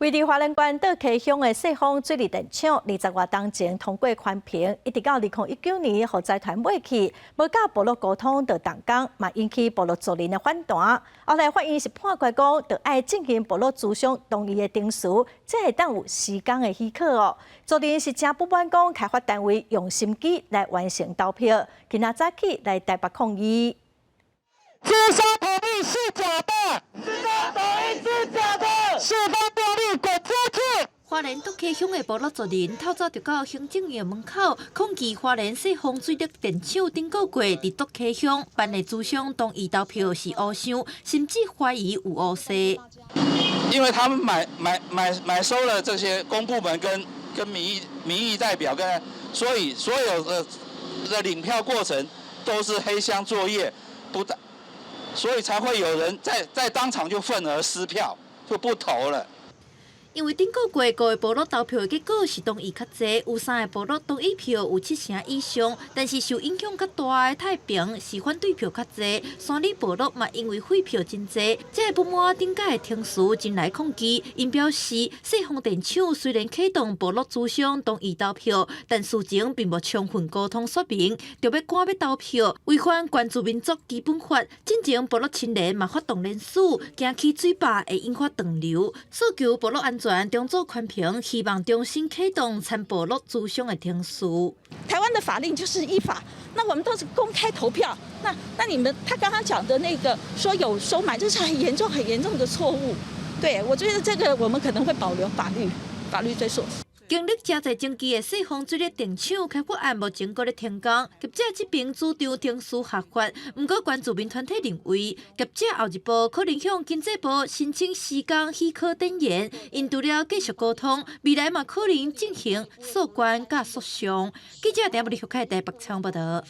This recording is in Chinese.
位于花莲县岛溪乡的细丰水利电厂，20多年前通过环评，一直到2019年，互财团买去，无甲部落沟通就动工，嘛引起部落族人的反弹。后来法院是判决讲，就爱进行部落主商同意的定书，才会当有施工的许可哦。族人是真不满讲开发单位用心机来完成投票，今仔早起来台北抗议。自杀同意是假的，自杀同意是假的，是非标律滚出去。花莲竹溪乡的部落族人透早就到行政院门口，抗议花莲细丰水利电厂顶个月伫竹溪乡办的主商同意投票是乌箱，甚至怀疑有乌西。因为他们买收了这些公部门跟民意代表，所以所有的领票过程都是黑箱作业，所以才会有人在当场就愤而撕票，就不投了。因为顶个月5个部落投票的结果是同意较济，有3个部落同意票有7成以上，但是受影响较大的太平是反对票较济，山里部落嘛因为废票真济，这个不满顶届的庭事前来抗议，因表示细丰电厂虽然启动部落主商同意投票，但事情并无充分沟通说明，就要赶要投票，违反原住民族基本法。进前部落青年嘛发动联署，惊起水坝会引发断流，诉求部落安全中做宽评，希望重新启动参部落主商的庭事。台湾的法令就是依法，那我们都是公开投票。那你们他刚刚讲的那个说有收买，这是很严重的错误。对，我觉得这个我们可能会保留法律追溯。经历真侪争议的细丰水利电厂开发案，目前搁咧停工。业者这边主张停书合法，不过原住民团体认为，业者后一步可能向经济部申请施工许可电源，因除了继续沟通，未来嘛可能进行诉权甲诉讼。记者陈柏丽台北采访报道。